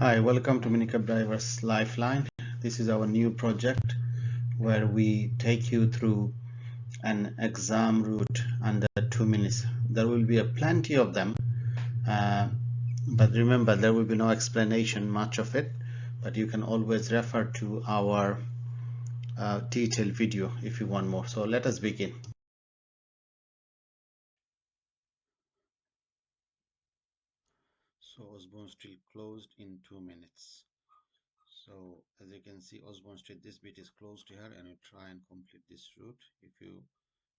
Hi, welcome to Minicab Drivers Lifeline. This is our new project where we take you through an exam route under 2 minutes. There will be plenty of them, but remember there will be no explanation much of it, but you can always refer to our detailed video if you want more. So let us begin. So Osborne Street closed in 2 minutes. So as you can see, Osborne Street, this bit is closed here, and you try and complete this route. If you,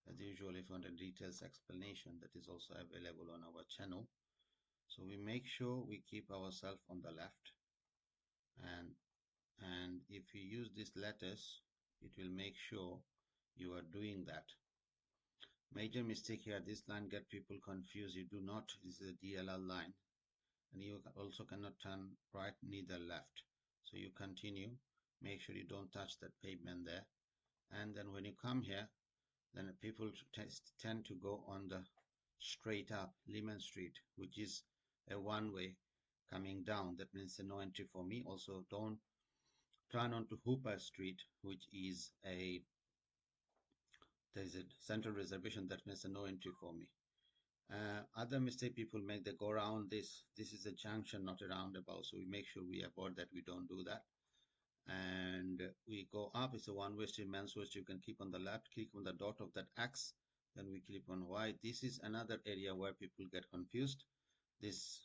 as usual, if you want a details explanation, that is also available on our channel. So we make sure we keep ourselves on the left, and if you use these letters, it will make sure you are doing that. Major mistake here, this line get people confused. You do not, this is a DLR line, and you also cannot turn right neither left. So you continue, make sure you don't touch that pavement there, and then when you come here, then people tend to go on the straight up Limehouse Street, which is a one-way coming down. That means a no entry for me. Also, don't turn onto Hooper Street, which is there's a central reservation. That means a no entry for me. Other mistake people make, they go around this. This is a junction, not a roundabout. So we make sure we avoid that. We don't do that. And we go up. It's a one-way street, man's way. You can keep on the left, click on the dot of that X. Then we click on Y. This is another area where people get confused. This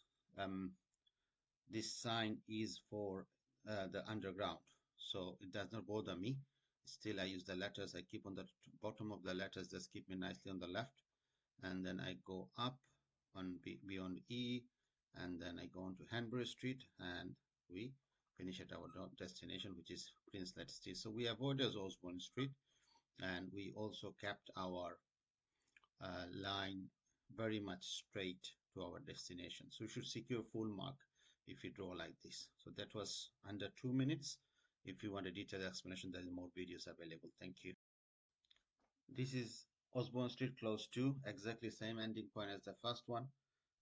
this sign is for the underground, so it does not bother me. Still, I use the letters. I keep on the bottom of the letters, just keep me nicely on the left, and then I go up on beyond E, and then I go on to Hanbury Street, and we finish at our destination, which is Princelet Street. So we avoided Osborne Street, and we also kept our line very much straight to our destination. So we should secure full mark if you draw like this. So that was under 2 minutes. If you want a detailed explanation, there are more videos available. Thank you. This is Osborne Street close to, exactly same ending point as the first one,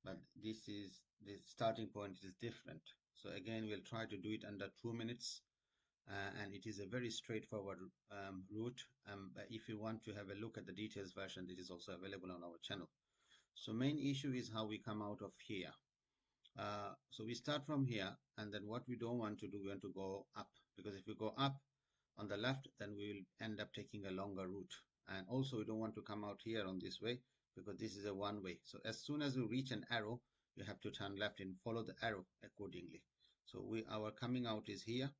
but this is the starting point is different. So again, we'll try to do it under 2 minutes. And it is a very straightforward route. But if you want to have a look at the details version, it is also available on our channel. So main issue is how we come out of here. So we start from here, and then what we don't want to do, we want to go up, because if we go up on the left, then we will end up taking a longer route. And also we don't want to come out here on this way, because this is a one way. So as soon as we reach an arrow, you have to turn left and follow the arrow accordingly. So our coming out is here.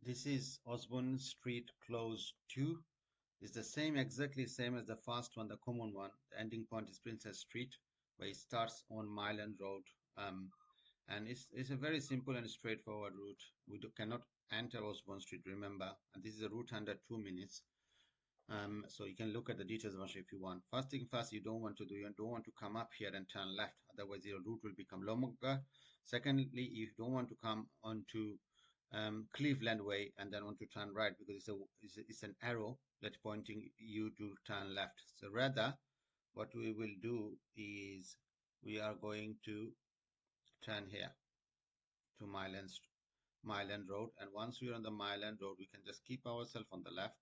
This is Osborne Street close 2. It's the same, exactly same as the first one, the common one. The ending point is Princess Street, where it starts on Myrdle Road. And it's a very simple and straightforward route. We cannot enter Osborne Street, remember. And this is a route under 2 minutes. So you can look at the details if you want. First thing first, you don't want to come up here and turn left. Otherwise, your route will become longer. Secondly, you don't want to come onto Cleveland Way and then want to turn right, because it's an arrow that's pointing you to turn left. So rather, what we will do is we are going to turn here to Myrdle Road, and once we are on the Myrdle Road, we can just keep ourselves on the left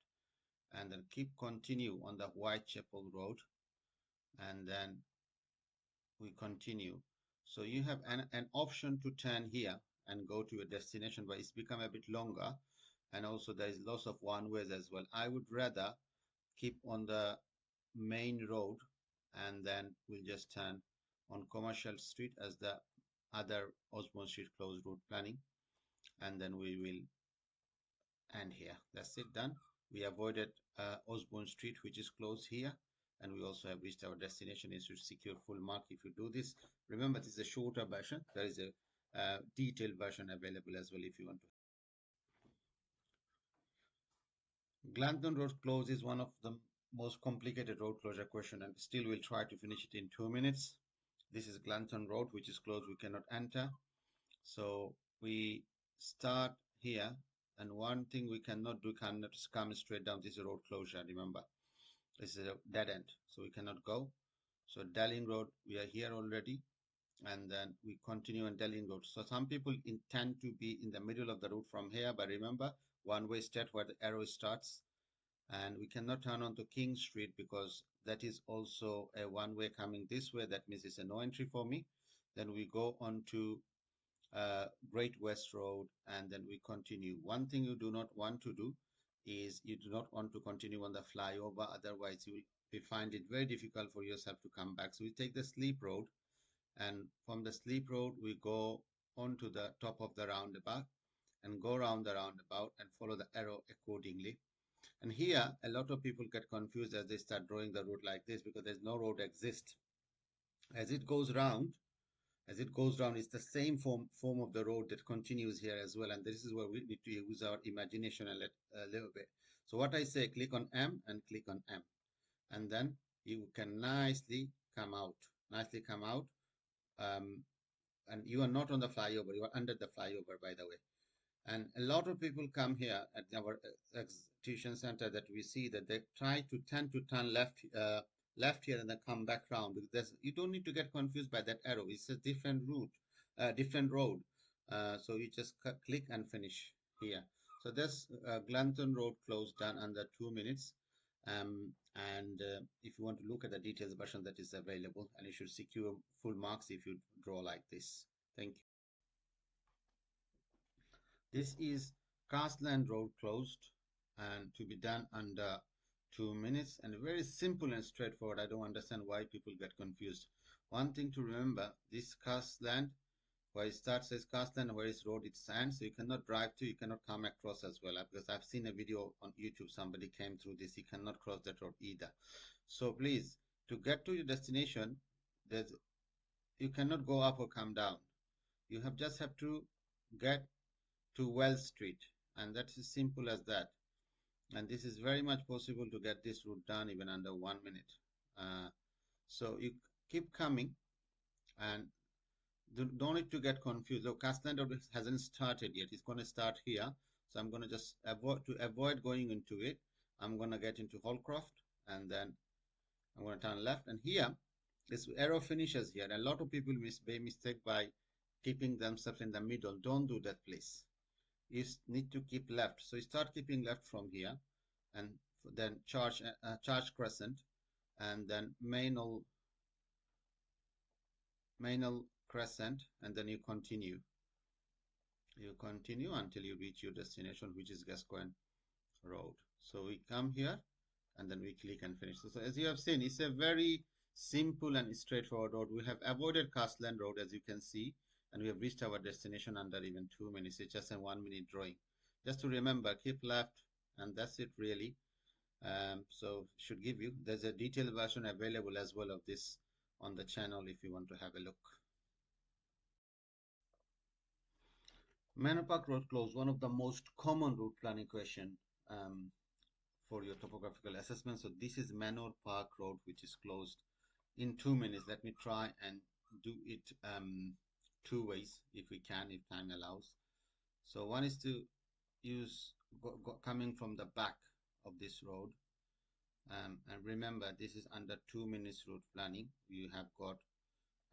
and then continue on the Whitechapel Road, and then we continue. So you have an option to turn here and go to a destination, but it's become a bit longer, and also there is lots of one ways as well. I would rather keep on the main road, and then we'll just turn on Commercial Street as the other Osborn Street closed route planning, and then we will end here. That's it, done. We avoided Osborne Street, which is closed here, and we also have reached our destination. It should secure full mark if you do this. Remember, this is a shorter version. There is a detailed version available as well if you want to. Glanton Road close is one of the most complicated road closure question, and still we'll try to finish it in 2 minutes. This is Glanton Road, which is closed. We cannot enter. So we start here, and one thing we cannot do, cannot come straight down. This is a road closure. Remember, this is a dead end, so we cannot go. So Delling Road, we are here already, and then we continue on Delling Road. So some people intend to be in the middle of the route from here, but remember, one-way straight where the arrow starts, and we cannot turn on to King Street because that is also a one-way coming this way. That means it's a no entry for me. Then we go on to Great West Road, and then we continue. One thing you do not want to do is you do not want to continue on the flyover, otherwise you will find it very difficult for yourself to come back. So we take the Sleep Road, and from the Sleep Road we go on to the top of the roundabout and go around the roundabout and follow the arrow accordingly. And here a lot of people get confused as they start drawing the road like this because there's no road exist. As it goes round, it's the same form of the road that continues here as well. And this is where we need to use our imagination a little bit. So what I say, click on M and click on M. And then you can nicely come out. And you are not on the flyover. You are under the flyover, by the way. And a lot of people come here at our execution center that we see that they tend to turn left here and then come back round. Because you don't need to get confused by that arrow. It's a different route, different road. So you just click and finish here. So this Glanton Road closed down under 2 minutes. If you want to look at the details version that is available, and you should secure full marks if you draw like this. Thank you. This is Castleland Road closed and to be done under 2 minutes, and very simple and straightforward. I don't understand why people get confused. One thing to remember, this Cassland, where it starts as Cassland, where it's road, it's sand, so you cannot drive to, you cannot come across as well. Because I've seen a video on YouTube, somebody came through this, you cannot cross that road either. So please, to get to your destination, you cannot go up or come down. You just have to get to Wells Street, and that's as simple as that. And this is very much possible to get this route done even under 1 minute. So you keep coming, and don't need to get confused. So Cassland hasn't started yet. It's going to start here. So I'm going to just avoid going into it. I'm going to get into Holcroft, and then I'm going to turn left. And here, this arrow finishes here. A lot of people make mistake by keeping themselves in the middle. Don't do that, please. You need to keep left. So you start keeping left from here, and then Charge Crescent, and then Manor Crescent, and then you continue. You continue until you reach your destination, which is Gascoigne Road. So we come here, and then we click and finish. So as you have seen, it's a very simple and straightforward road. We have avoided Castleland Road, as you can see, and we have reached our destination under even 2 minutes. It's just a 1 minute drawing. Just to remember, keep left, and that's it really. So should give you, there's a detailed version available as well of this on the channel if you want to have a look. Manor Park Road closed, one of the most common route planning question for your topographical assessment. So this is Manor Park Road, which is closed in 2 minutes. Let me try and do it 2 ways if we can, if time allows. So one is to use coming from the back of this road, and remember this is under 2 minutes route planning. You have got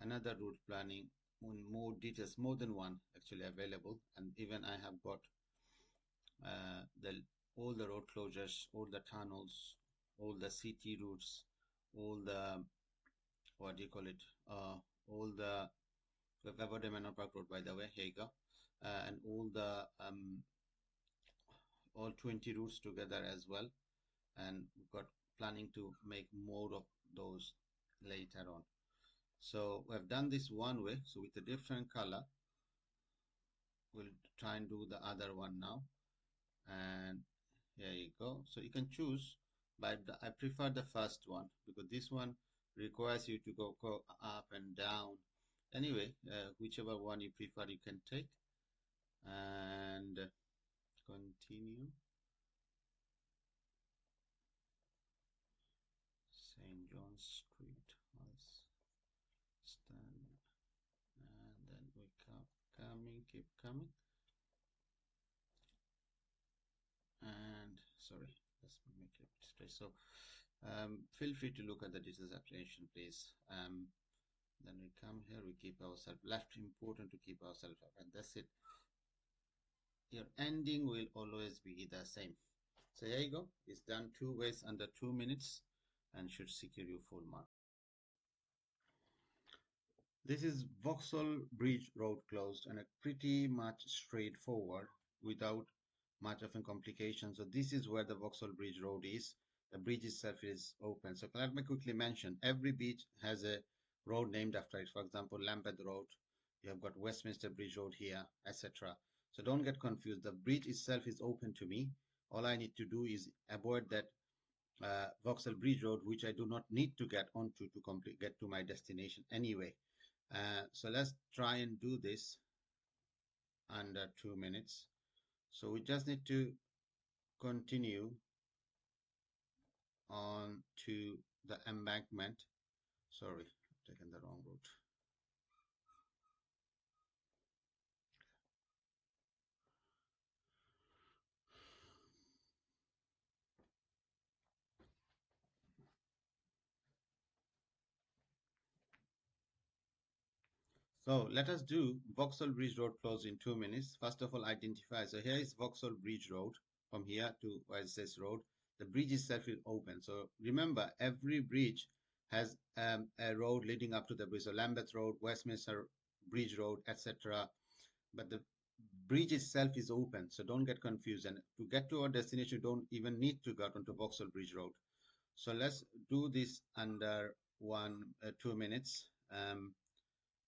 another route planning on more details, more than one actually available, and even I have got all the road closures, all the tunnels, all the city routes, all the what do you call it, all the we've covered Manor Park Road, by the way, here you go, and all the all 20 routes together as well, and we've got planning to make more of those later on. So we have done this one way, so with a different color, we'll try and do the other one now. And here you go. So you can choose, but I prefer the first one because this one requires you to go up and down. Anyway, whichever one you prefer, you can take and continue. St. John's Street, stand, and then we keep coming, and sorry, let's make it straight. So feel free to look at the details application, please. Then we come here, we keep ourselves left, important to keep ourselves up, and that's it. Your ending will always be the same. So here you go, it's done 2 ways under 2 minutes and should secure you full mark. This is Vauxhall Bridge Road closed and a pretty much straightforward without much of a complication. So this is where the Vauxhall Bridge Road is. The bridge itself is open. So let me quickly mention, every bridge has a road named after it. For example, Lambeth Road, you have got Westminster Bridge Road here, etc. So don't get confused. The bridge itself is open to me. All I need to do is avoid that Vauxhall Bridge Road, which I do not need to get onto to get to my destination anyway. So let's try and do this under 2 minutes. So we just need to continue on to the embankment. Sorry, I've taken the wrong route. So let us do Vauxhall Bridge Road closed in 2 minutes. First of all, identify. So here is Vauxhall Bridge Road. From here to where it says road, the bridge itself is open. So remember, every bridge has a road leading up to the bridge. So Lambeth Road, Westminster Bridge Road, etc. But the bridge itself is open, so don't get confused. And to get to our destination, you don't even need to get onto Vauxhall Bridge Road. So let's do this under 2 minutes.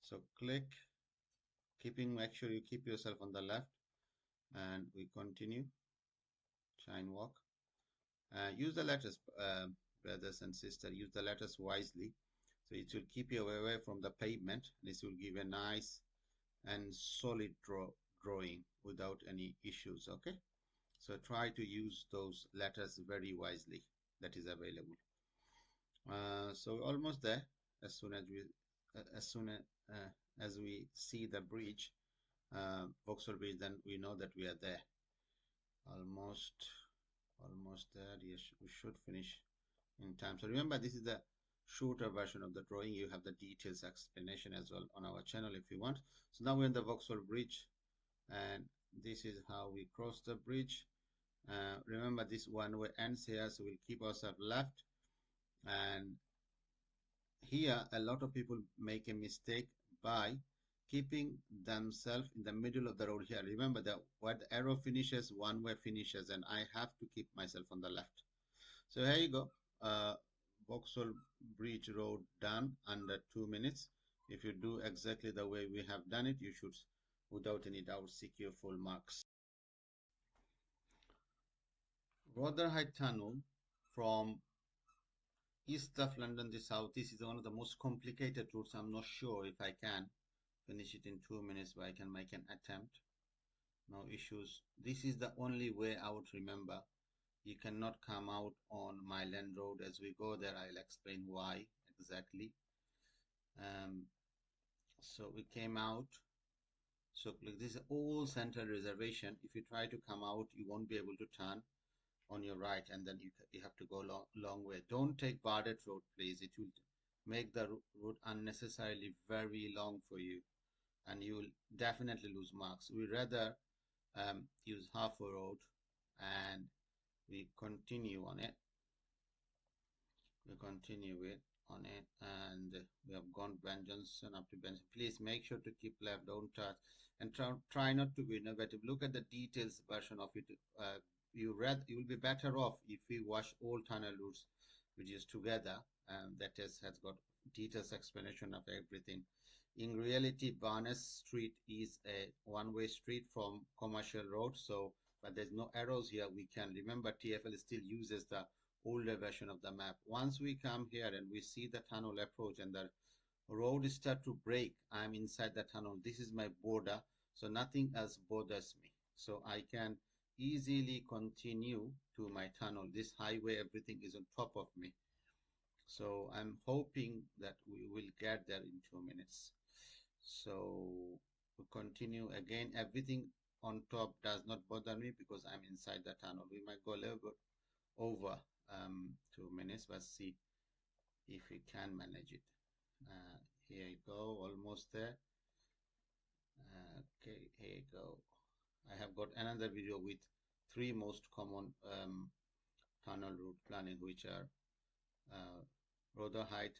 So click, make sure you keep yourself on the left, and we continue. Shine walk. Use the letters, brothers and sisters. Use the letters wisely, so it will keep you away from the pavement. This will give a nice and solid drawing without any issues. Okay, so try to use those letters very wisely that is available. So almost there. As we see the bridge, Vauxhall Bridge, then we know that we are there. Almost there. Yes, we should finish in time. So remember, this is the shorter version of the drawing. You have the details explanation as well on our channel if you want. So now we're in the Vauxhall Bridge, and this is how we cross the bridge. Remember, this one way ends here, so we'll keep ourselves left. And here a lot of people make a mistake by keeping themselves in the middle of the road here. Remember that where the arrow finishes, one way finishes, and I have to keep myself on the left. So here you go, Vauxhall Bridge Road done under 2 minutes. If you do exactly the way we have done it, you should without any doubt secure full marks. Rotherhithe Tunnel from east of London to south. This is one of the most complicated routes. I'm not sure if I can finish it in 2 minutes, but I can make an attempt. No issues. This is the only way out. Remember, you cannot come out on Myland Road. As we go there, I'll explain why exactly. So we came out. So like this is all central reservation. If you try to come out, you won't be able to turn on your right, and then you have to go long way. Don't take Bardet Road, please. It will make the route unnecessarily very long for you, and you will definitely lose marks. We rather use Halfmoon Road, and we continue on it. We continue it on it, and we have gone Ben Johnson up to Ben. Please make sure to keep left, don't touch, and try not to be negative. Look at the details version of it. You will be better off if we watch all tunnel routes which is together, that has got details explanation of everything. In reality, Barnes Street is a one-way street from Commercial Road, so but there's no arrows here. We can remember TfL still uses the older version of the map. Once we come here and we see the tunnel approach and the road start to break, I'm inside the tunnel. This is my border, so nothing else bothers me. So I can easily continue to my tunnel. This highway, everything is on top of me. So I'm hoping that we will get there in 2 minutes. So we continue again. Everything on top does not bother me because I'm inside the tunnel. We might go a little bit over 2 minutes. Let's see if we can manage it. Here you go, almost there. Okay, here you go. I have got another video with three most common tunnel route planning, which are Rotherhithe,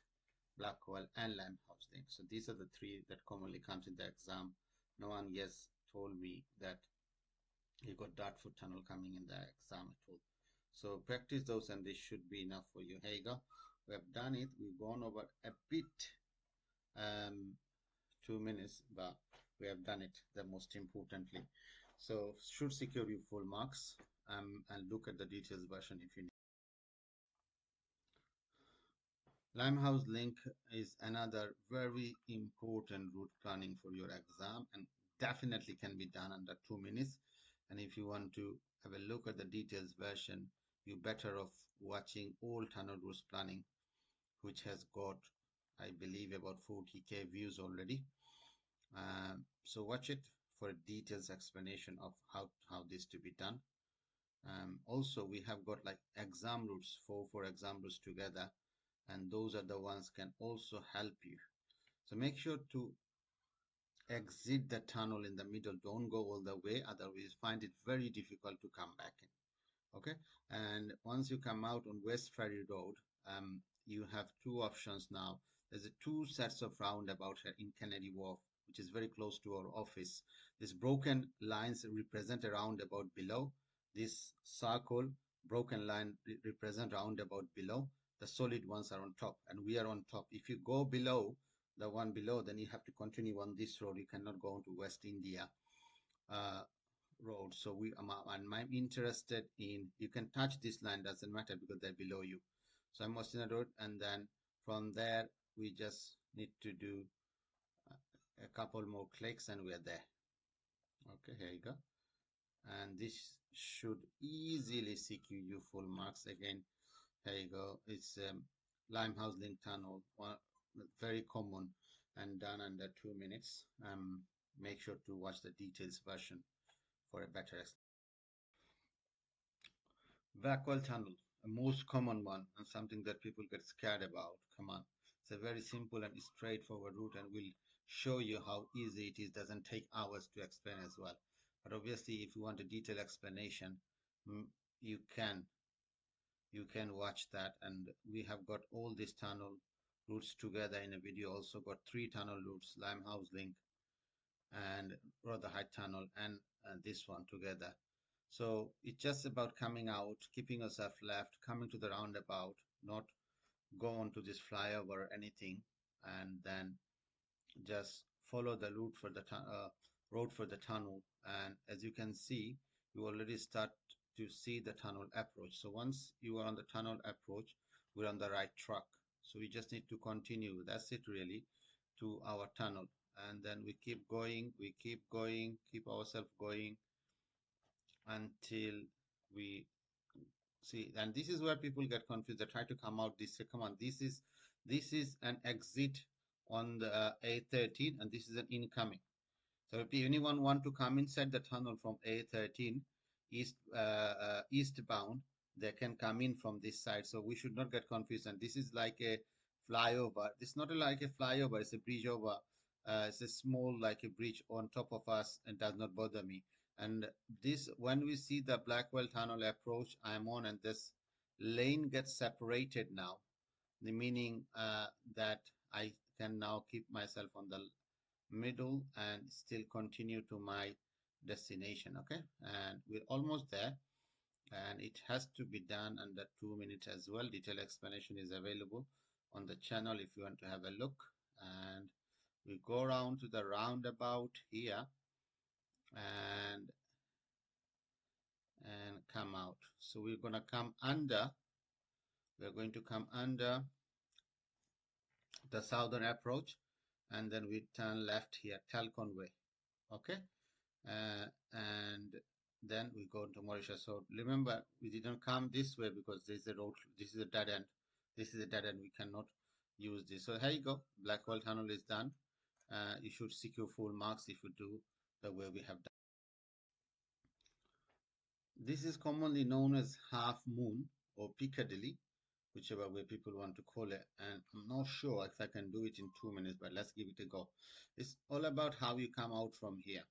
Blackwall, and Limehouse link. So these are the three that commonly comes in the exam. No one yet told me that you got Dartford Tunnel coming in the exam at all. So practice those and this should be enough for you. Here you go. We have done it. We've gone over a bit 2 minutes, but we have done it the most importantly. So should secure you full marks and look at the details version if you need. Limehouse link is another very important route planning for your exam and definitely can be done under 2 minutes. And if you want to have a look at the details version, you're better off watching all tunnel routes planning, which has got, I believe, about 40k views already. So watch it for a details explanation of how this to be done. Also, we have got like exam routes, four exam routes together, and those are the ones can also help you. So make sure to exit the tunnel in the middle. Don't go all the way, otherwise find it very difficult to come back in. Okay, and once you come out on West Ferry Road, you have two options now. There's two sets of roundabout here in Kennedy Wharf, which is very close to our office. These broken lines represent a roundabout below. This circle broken line represent roundabout below. The solid ones are on top, and we are on top. If you go below the one below, then you have to continue on this road. You cannot go into West India road. So I'm interested in, you can touch this line, doesn't matter because they're below you. So I'm West India Road, and then from there we just need to do a couple more clicks and we're there. Okay, here you go. And this should easily secure you full marks. Again, here you go. It's Limehouse Link Tunnel, very common and done under 2 minutes. Make sure to watch the details version for a better explanation. Blackwall Tunnel, a most common one and something that people get scared about. Come on, it's a very simple and straightforward route, and we'll show you how easy it is. Doesn't take hours to explain as well. But obviously, if you want a detailed explanation, you can watch that. And we have got all these tunnel routes together in a video. Also got three tunnel routes: Limehouse Link and Rotherhithe Tunnel, and this one together. So it's just about coming out, keeping yourself left, coming to the roundabout, not go on to this flyover or anything, and then just follow the route for the road for the tunnel. And as you can see, you already start to see the tunnel approach. So once you are on the tunnel approach, we're on the right track. So we just need to continue. That's it really, to our tunnel. And then we keep going, keep ourselves going until we see. And this is where people get confused. They try to come out. This say, come on, this is an exit on the A13, and this is an incoming. So if anyone want to come inside the tunnel from A13 eastbound, they can come in from this side. So we should not get confused. And this is like a flyover. It's not like a flyover. It's a bridge over. It's a small like a bridge on top of us, and does not bother me. And this, when we see the Blackwall Tunnel approach, I'm on, and this lane gets separated now. The meaning that I can now keep myself on the middle and still continue to my destination. Okay, and we're almost there, and it has to be done under 2 minutes as well. Detailed explanation is available on the channel if you want to have a look. And we go around to the roundabout here and come out. So we're going to come under. We're going to come under the southern approach, and then we turn left here, Talcon Way. Okay, and then we go to Mauritius. So remember, we didn't come this way because this is a road. This is a dead end. This is a dead end. We cannot use this. So here you go. Blackwall Tunnel is done. You should secure full marks if you do the way we have done. This is commonly known as Halfmoon or Piccadilly, whichever way people want to call it. And I'm not sure if I can do it in 2 minutes, but let's give it a go. It's all about how you come out from here.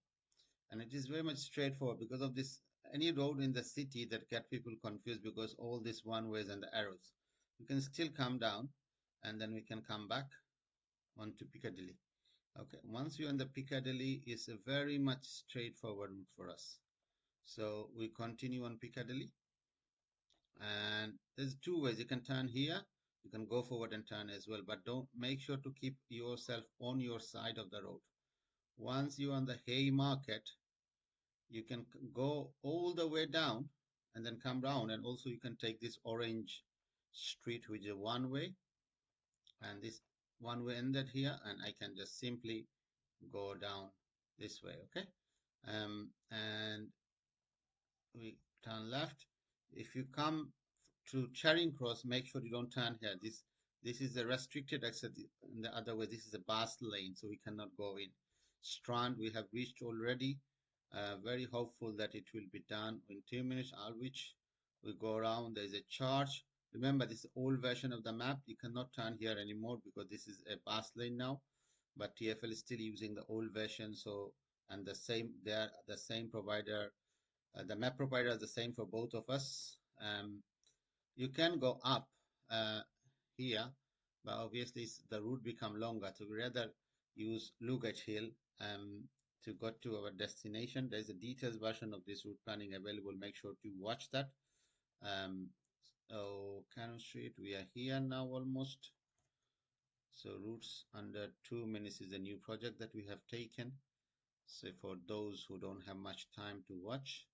And it is very much straightforward because of this, any road in the city that get people confused because all these one ways and the arrows. You can still come down and then we can come back onto Piccadilly. Okay, once you're on the Piccadilly, it's a very much straightforward route for us. So we continue on Piccadilly, and there's two ways. You can turn here, you can go forward and turn as well, but don't make sure to keep yourself on your side of the road. Once you're on the Haymarket, you can go all the way down and then come round, and also you can take this orange street, which is a one way, and this one way ended here, and I can just simply go down this way. Okay, and we turn left. If you come to Charing Cross, make sure you don't turn here. This is a restricted exit in the other way. This is a bus lane, so we cannot go in. Strand we have reached already. Very hopeful that it will be done in 2 minutes. Which we go around. There is a charge. Remember, this is old version of the map. You cannot turn here anymore because this is a bus lane now. But TfL is still using the old version. So and the same, they are the same provider. The map provider is the same for both of us. You can go up here, but obviously the route become longer. So we rather use Luggage Hill to go to our destination. There's a detailed version of this route planning available. Make sure to watch that. So Cannon Street, we are here now almost. So routes under 2 minutes is a new project that we have taken. So for those who don't have much time to watch,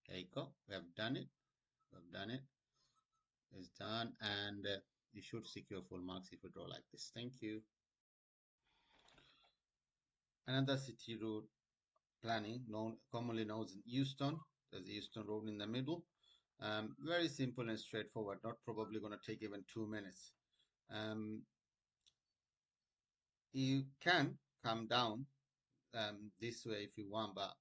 there you go. We have done it. We have done it. It's done, and you should secure full marks if you draw like this. Thank you. Another city route planning, commonly known as Euston. There's the Euston Road in the middle. Very simple and straightforward. Not probably going to take even 2 minutes. You can come down this way if you want, but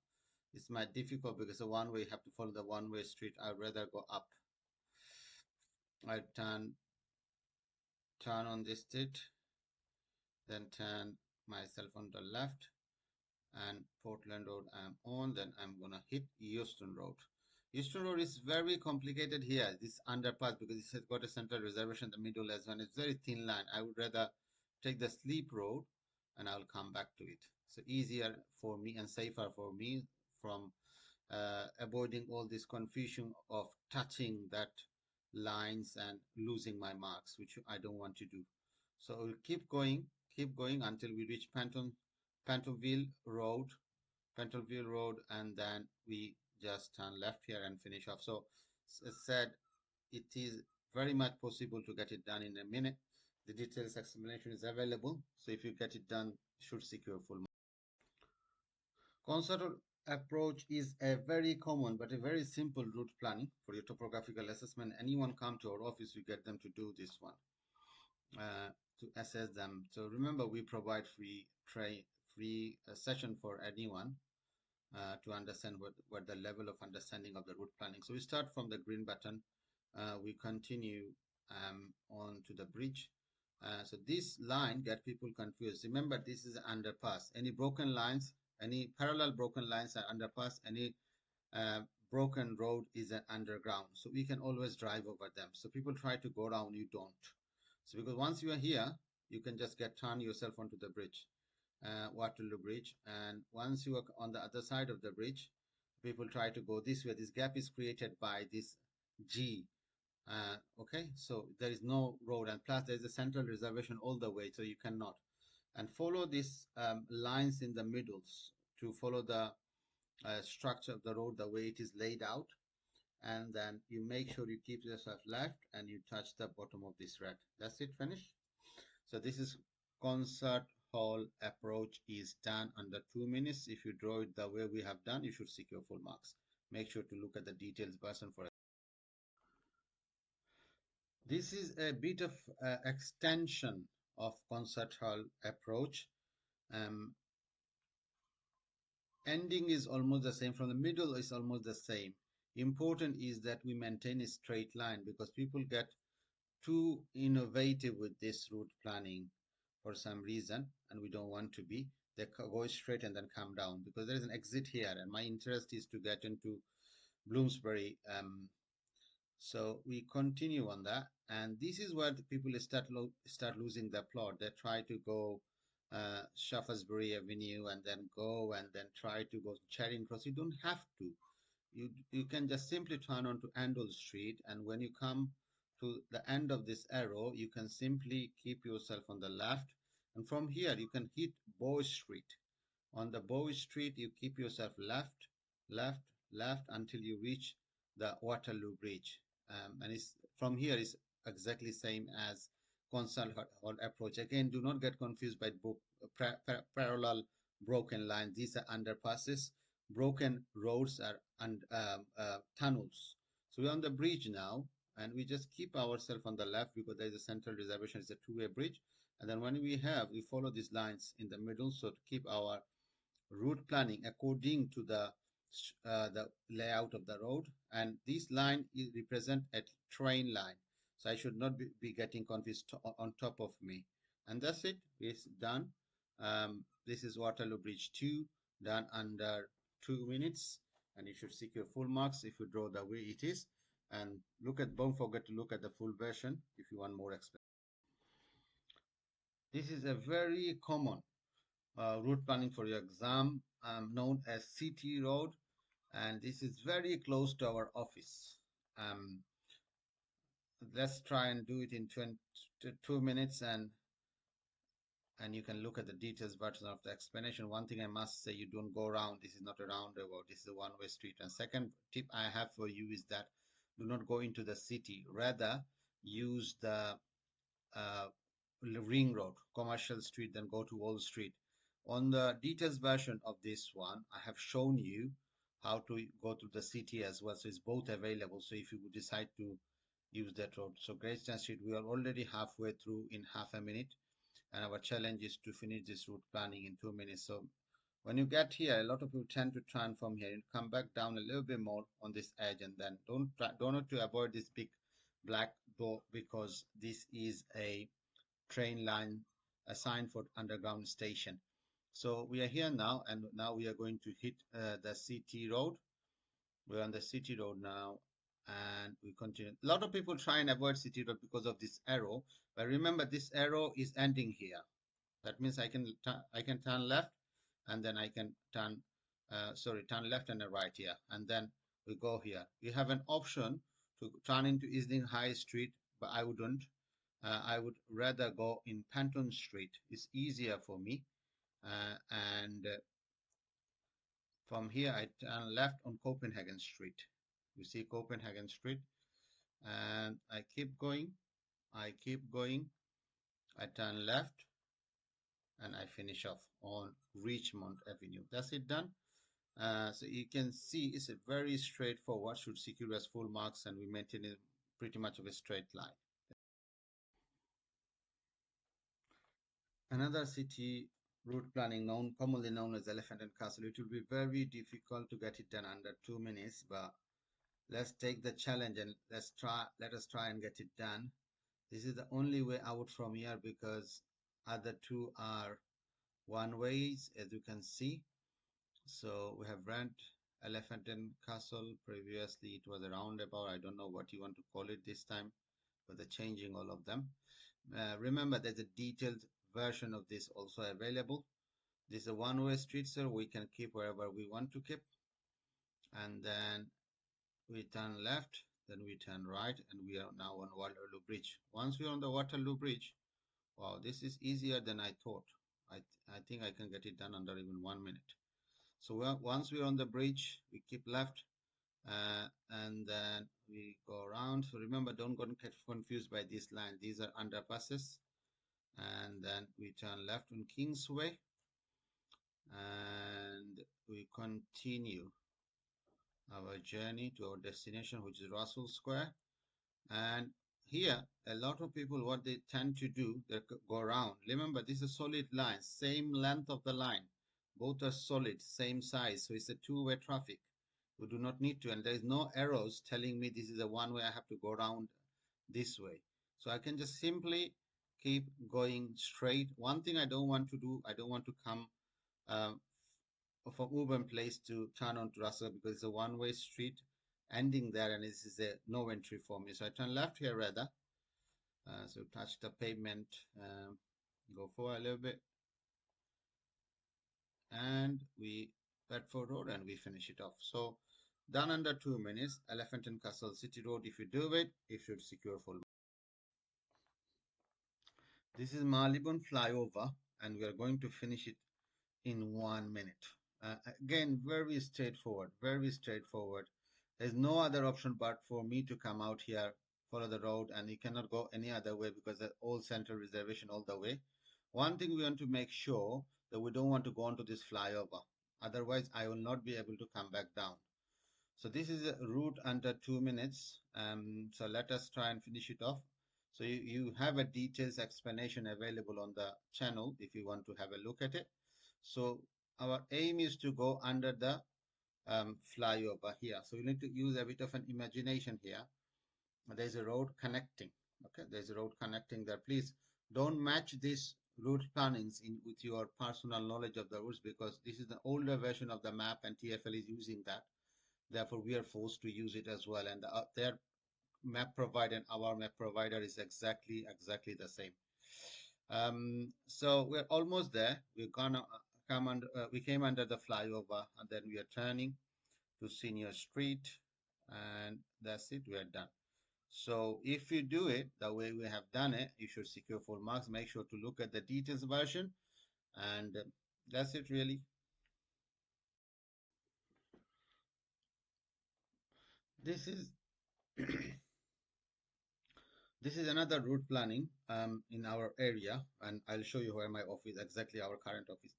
it's might difficult because the one way you have to follow the one-way street. I'd rather go up. I turn on this street, then turn myself on the left, and Portland Road I'm on. Then I'm gonna hit Euston Road. Euston Road is very complicated here, this underpass, because it has got a central reservation in the middle as well. It's very thin line. I would rather take the sleep road and I'll come back to it. So easier for me and safer for me from avoiding all this confusion of touching that lines and losing my marks, which I don't want to do. So we'll keep going until we reach Pentonville Road, and then we just turn left here and finish off. So as said, it is very much possible to get it done in a minute. The details explanation is available. So if you get it done, should secure full marks. Concerted approach is a very common but a very simple route planning for your topographical assessment. Anyone come to our office, we get them to do this one to assess them. So remember, we provide free session for anyone to understand what the level of understanding of the route planning. So we start from the green button. We continue on to the bridge. So this line get people confused. Remember, this is an underpass. Any broken lines, any parallel broken lines are underpass. Any broken road is an underground. So we can always drive over them. So people try to go around, you don't. So because once you are here, you can just turn yourself onto the bridge, Waterloo Bridge. And once you are on the other side of the bridge, people try to go this way. This gap is created by this G Okay, so there is no road, and plus there is a central reservation all the way, so you cannot. And follow these lines in the middles to follow the structure of the road the way it is laid out. And then you make sure you keep yourself left and you touch the bottom of this red. That's it, finish. So this is concert hall approach is done under 2 minutes. If you draw it the way we have done, you should secure full marks. Make sure to look at the details version for it. This is a bit of extension of concert hall approach. Um, Ending is almost the same. From the middle is almost the same. Important is that we maintain a straight line because people get too innovative with this route planning for some reason, and we don't want to be. They go straight and then come down because there is an exit here, and my interest is to get into Bloomsbury. So we continue on that, and this is where the people start losing their plot. They try to go Shaftesbury Avenue and then go and then try to go Charing Cross. You don't have to. You can just simply turn on to Myrdle Street, and when you come to the end of this arrow, you can simply keep yourself on the left, and from here you can hit Bow Street. On the Bow Street, you keep yourself left, left, left until you reach the Waterloo Bridge. And it's from here is exactly same as Consult Hall approach. Again, do not get confused by parallel broken lines. These are underpasses. Broken roads are tunnels. So we're on the bridge now, and we just keep ourselves on the left because there is a central reservation. It's a two-way bridge. And then when we follow these lines in the middle, so to keep our route planning according to the layout of the road, and this line is represent a train line, so I should not be getting confused on top of me. And that's it, it's done. This is Waterloo Bridge 2 done under 2 minutes, and you should secure full marks if you draw the way it is. And don't forget to look at the full version if you want more explanation. This is a very common route planning for your exam, known as City Road, and this is very close to our office. Um, let's try and do it in 2 minutes, and you can look at the details version of the explanation. One thing I must say, you don't go around. This is not a roundabout. This is a one-way street. And second tip I have for you is that do not go into the city. Rather, use the uh, ring road, commercial street, then go to Wall Street. On the details version of this one, I have shown you how to go to the city as well. So it's both available. So if you decide to use that road. So Great Street, we are already halfway through in half a minute. And our challenge is to finish this route planning in 2 minutes. So when you get here, a lot of people tend to turn from here and come back down a little bit more on this edge, and then don't to avoid this big black door because this is a train line assigned for underground station. So we are here now, and now we are going to hit the city road. We're on the city road now, and we continue. A lot of people try and avoid city road because of this arrow, but remember this arrow is ending here. That means I can turn left, and then I can turn turn left and right here, and then we go here. We have an option to turn into Islington High Street, but I wouldn't. I would rather go in Panton Street. It's easier for me. And from here, I turn left on Copenhagen Street. You see Copenhagen Street. And I keep going. I keep going. I turn left. And I finish off on Richmond Avenue. That's it done. So you can see it's a very straightforward, should secure us full marks, and we maintain it pretty much of a straight line. Another city route planning commonly known as Elephant and Castle. It will be very difficult to get it done under 2 minutes, but let's take the challenge and let us try and get it done. This is the only way out from here because other two are one ways, as you can see. So we have rent Elephant and Castle. Previously it was a roundabout. I don't know what you want to call it this time, but they're changing all of them. Remember, there's a detailed version of this also available. This is a one-way street, so we can keep wherever we want to keep. And then we turn left, then we turn right, and we are now on Waterloo Bridge. Once we're on the Waterloo Bridge, wow, this is easier than I thought. I think I can get it done under even 1 minute. So once we're on the bridge, we keep left, and then we go around. So remember, don't get confused by this line. These are underpasses. And then we turn left on Kingsway, and we continue our journey to our destination, which is Russell Square. And here, a lot of people, what they tend to do, they go around. Remember, this is a solid line, same length of the line. Both are solid, same size. So it's a two-way traffic. We do not need to, and there is no arrows telling me this is a one way. I have to go around this way. So I can just simply keep going straight. One thing I don't want to do, I don't want to come um, from Woburn Place to turn onto Russell, because it's a one-way street ending there, and this is a no entry for me. So I turn left here rather. So touch the pavement, go forward a little bit, and we Bedford Road, and we finish it off. So done under 2 minutes. Elephant and Castle City Road. If you do it, it should secure full. This is Marylebone flyover, and we are going to finish it in 1 minute. Again, very straightforward, very straightforward. There's no other option but for me to come out here, follow the road, and you cannot go any other way because the old central reservation all the way. One thing we want to make sure that we don't want to go onto this flyover. Otherwise, I will not be able to come back down. So this is a route under 2 minutes. So let us try and finish it off. So you have a details explanation available on the channel if you want to have a look at it. So our aim is to go under the flyover here. So you need to use a bit of an imagination here. There's a road connecting. Okay, there's a road connecting there. Please don't match this route plannings in with your personal knowledge of the routes, because this is the older version of the map and TfL is using that. Therefore, we are forced to use it as well. And their map provider and our map provider is exactly the same. So we're almost there. We're gonna come under. We came under the flyover, and then we are turning to Senior Street, and that's it. We are done. So if you do it the way we have done it, you should secure full marks. Make sure to look at the details version, and that's it really. This is this is another route planning in our area, and I'll show you where my office, exactly our current office.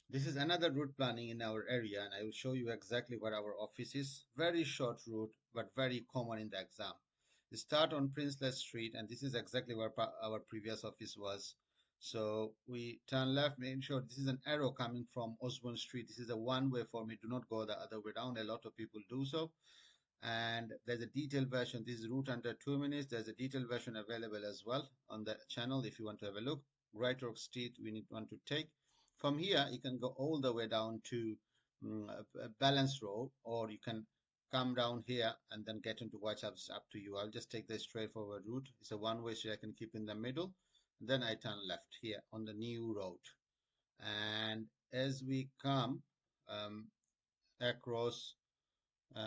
This is another route planning in our area, and I will show you exactly where our office is. Very short route, but very common in the exam. We start on Princeless Street, and this is exactly where our previous office was. So we turn left, make sure this is an arrow coming from Osborn Street. This is a one way for me. Do not go the other way down. A lot of people do so. And there's a detailed version. This is route under 2 minutes. There's a detailed version available as well on the channel if you want to have a look. Great Oak Street we want to take. From here, you can go all the way down to Balance Road, or you can come down here and then get into Whitechapel. It's up to you. I'll just take the straightforward route. It's a one-way street I can keep in the middle. Then I turn left here on the new road. And as we come across,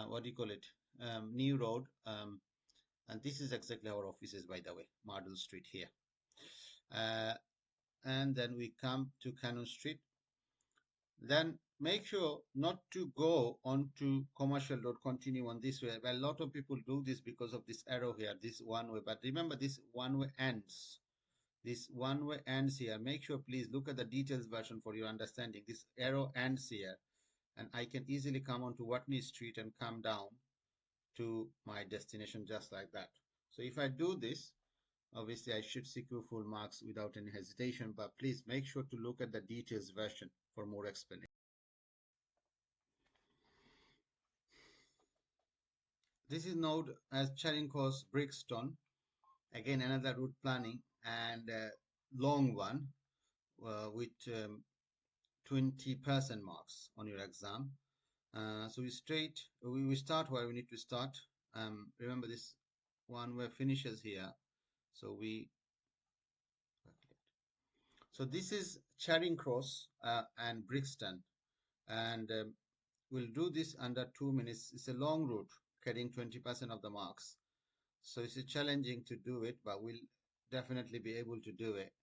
what do you call it? New Road. And this is exactly our offices, by the way, Myrdle Street here. And then we come to Cannon Street. Then make sure not to go onto Commercial Road, continue on this way. Well, a lot of people do this because of this arrow here, this one way. But remember, this one way ends. This one way ends here. Make sure, please, look at the details version for your understanding. This arrow ends here. And I can easily come onto Watney Street and come down to my destination just like that. So if I do this, obviously I should secure full marks without any hesitation, but please make sure to look at the details version for more explanation. This is known as Charing Cross Brixton. Again, another route planning and long one with 20% marks on your exam. So we start where we need to start. Remember, this one where finishes here. So this is Charing Cross and Brixton, and we'll do this under 2 minutes. It's a long route getting 20% of the marks. So it's challenging to do it, but we'll definitely be able to do it.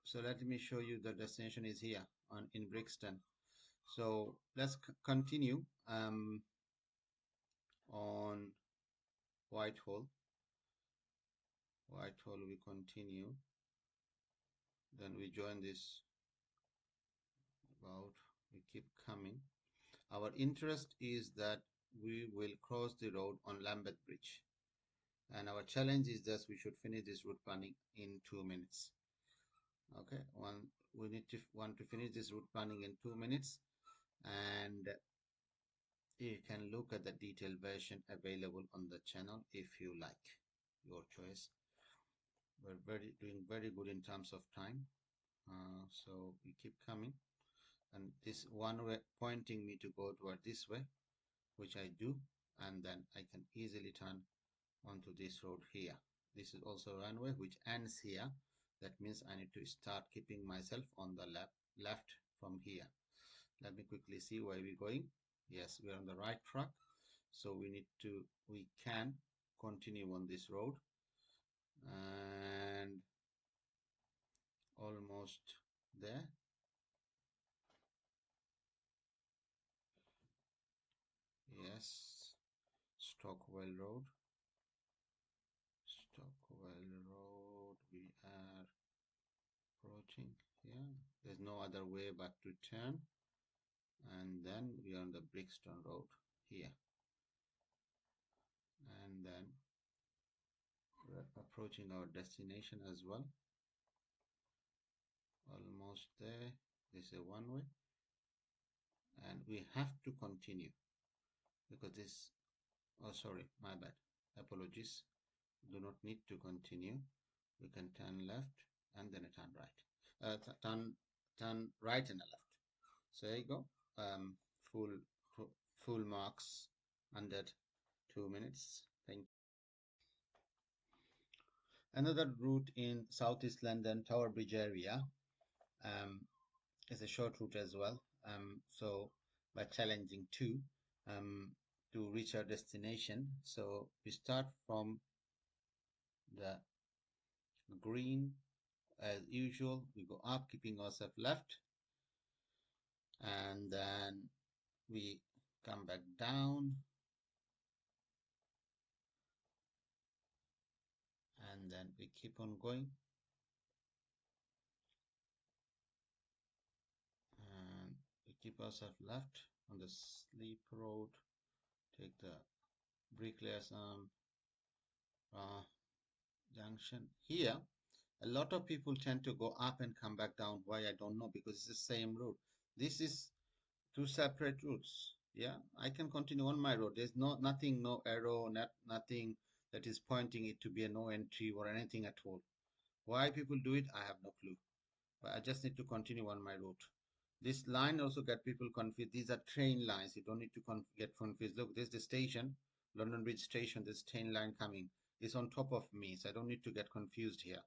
So let me show you the destination is here in Brixton. So let's continue on Whitehall. Whitehall, we continue. Then we join this about, we keep coming. Our interest is that we will cross the road on Lambeth Bridge. And our challenge is that we should finish this route planning in 2 minutes. Okay, we want to finish this route planning in 2 minutes, and you can look at the detailed version available on the channel if you like. Your choice. We're doing very good in terms of time. So we keep coming, and this one way pointing me to go toward this way, which I do, and then I can easily turn onto this road here. This is also a runway which ends here. That means I need to start keeping myself on the left from here. Let me quickly see where we're going. Yes, we're on the right track. So we can continue on this road, and almost there. Yes, Stockwell Road. Stockwell Road, we are approaching here. There's no other way but to turn, and then we are on the Brixton Road here, and then we're approaching our destination as well. Almost there. This is a one way, and we have to continue because this, oh sorry, my bad, apologies, do not need to continue. We can turn left and then a turn right, turn right and a left. So there you go. Full marks under 2 minutes. Thank you. Another route in Southeast London, Tower Bridge area, is a short route as well. So but challenging too, to reach our destination. So we start from the green as usual. We go up, keeping ourselves left, and then we come back down, and then we keep on going, and we keep ourselves left on the Sleep Road, take the Bricklayers junction here. A lot of people tend to go up and come back down. Why, I don't know, because it's the same road. This is two separate routes. Yeah, I can continue on my road. There's nothing, no arrow, nothing that is pointing it to be a no entry or anything at all. Why people do it, I have no clue. But I just need to continue on my route. This line also get people confused. These are train lines. You don't need to get confused. Look, there's the station, London Bridge Station. This train line coming is on top of me, so I don't need to get confused here.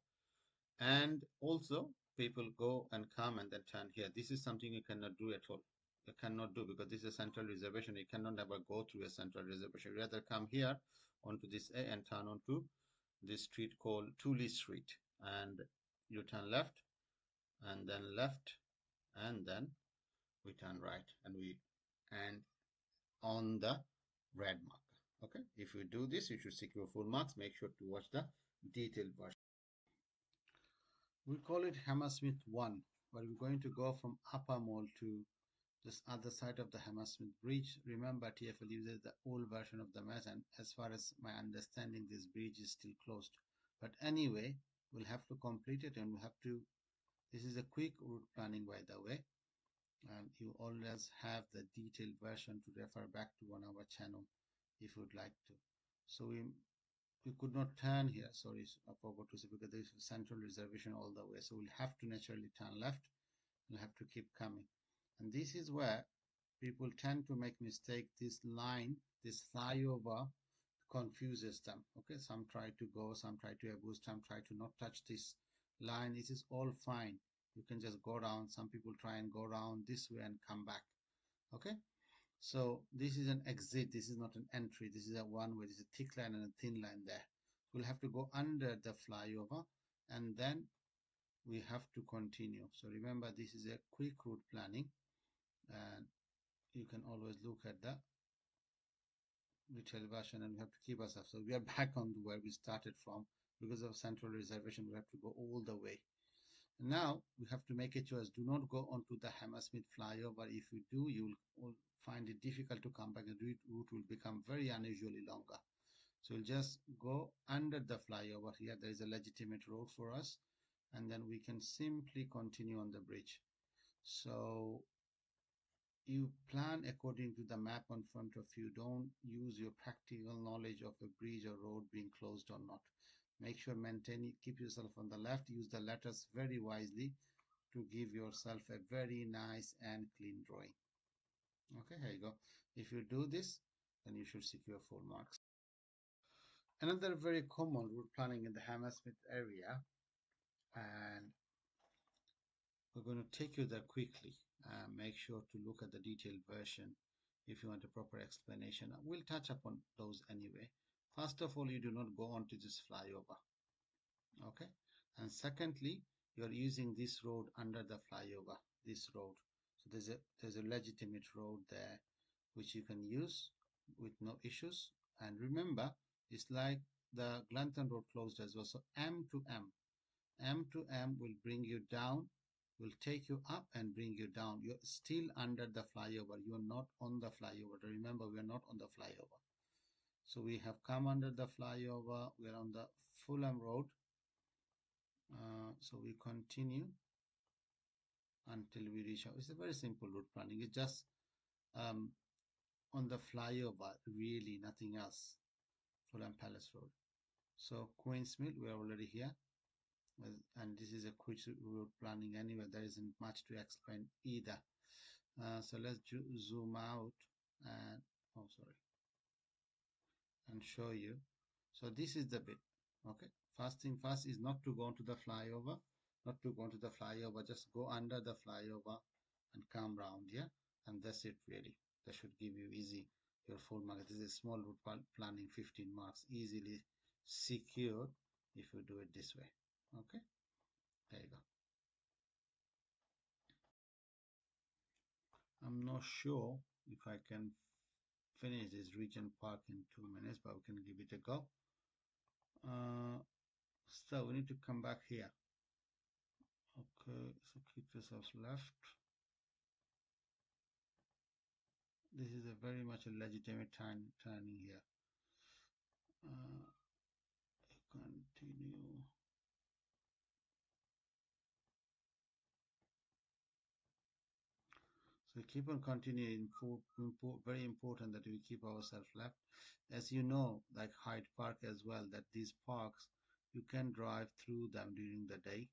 And also, people go and come and then turn here. This is something you cannot do at all. You cannot do because this is a central reservation. You cannot ever go through a central reservation. You rather come here onto this A and turn onto this street called Tully Street, and you turn left and then left, and then we turn right, and on the red marker. Okay, if you do this, you should secure full marks. Make sure to watch the detailed version. We call it Hammersmith 1, but we're going to go from Upper Mall to this other side of the Hammersmith Bridge. Remember, TfL uses the old version of the map, and as far as my understanding, this bridge is still closed. But anyway, we'll have to complete it, and we have to. This is a quick route planning, by the way, and you always have the detailed version to refer back to on our channel if you'd like to. So we could not turn here. Sorry, I forgot to say, because there is a central reservation all the way. So we'll have to naturally turn left. We'll have to keep coming. And this is where people tend to make mistake. This line, this flyover, confuses them. Okay, some try to go, some try to abuse, some try to not touch this line. This is all fine. You can just go around. Some people try and go around this way and come back. Okay, So this is an exit, this is not an entry, this is a one way, there's a thick line and a thin line there. We'll have to go under the flyover and then we have to continue. So remember, this is a quick route planning and you can always look at the detailed version and we have to keep ourselves. So we are back on where we started from. Because of central reservation, we have to go all the way. Now we have to make a choice. Do not go onto the Hammersmith flyover. If you do, you will find it difficult to come back. The route will become very unusually longer. So we'll just go under the flyover here. There is a legitimate road for us. And then we can simply continue on the bridge. So you plan according to the map in front of you. Don't use your practical knowledge of a bridge or road being closed or not. Make sure keep yourself on the left. Use the letters very wisely to give yourself a very nice and clean drawing. Okay, here you go. If you do this, then you should secure full marks. Another very common route planning in the Hammersmith area, and we're going to take you there quickly. Make sure to look at the detailed version if you want a proper explanation. We'll touch upon those anyway. First of all, you do not go onto this flyover. Okay. And secondly, you're using this road under the flyover, this road. So there's a legitimate road there which you can use with no issues. And remember, it's like the Glanton Road closed as well. So M to M. M to M will bring you down, will take you up and bring you down. You're still under the flyover. You're not on the flyover. Remember, we are not on the flyover. So we have come under the flyover. We're on the Fulham Road. So we continue until we reach out. It's a very simple route planning. It's just on the flyover, really nothing else. Fulham Palace Road. So Queen's Mill, we are already here. And this is a quick route planning anyway. There isn't much to explain either. So let's zoom out and, oh, sorry, and show you. So this is the bit. Okay. First thing first is not to go onto the flyover. Not to go onto the flyover. Just go under the flyover and come round here. And that's it really. That should give you easy your full mark. This is a small route planning, 15 marks. Easily secured if you do it this way. Okay. There you go. I'm not sure if I can finish this Regent Park in 2 minutes, but we can give it a go. So we need to come back here. Okay, so keep yourselves left. This is a very much a legitimate turning here. Continue. So keep on continuing. Very important that we keep ourselves left. As you know, like Hyde Park as well, that these parks, you can drive through them during the day.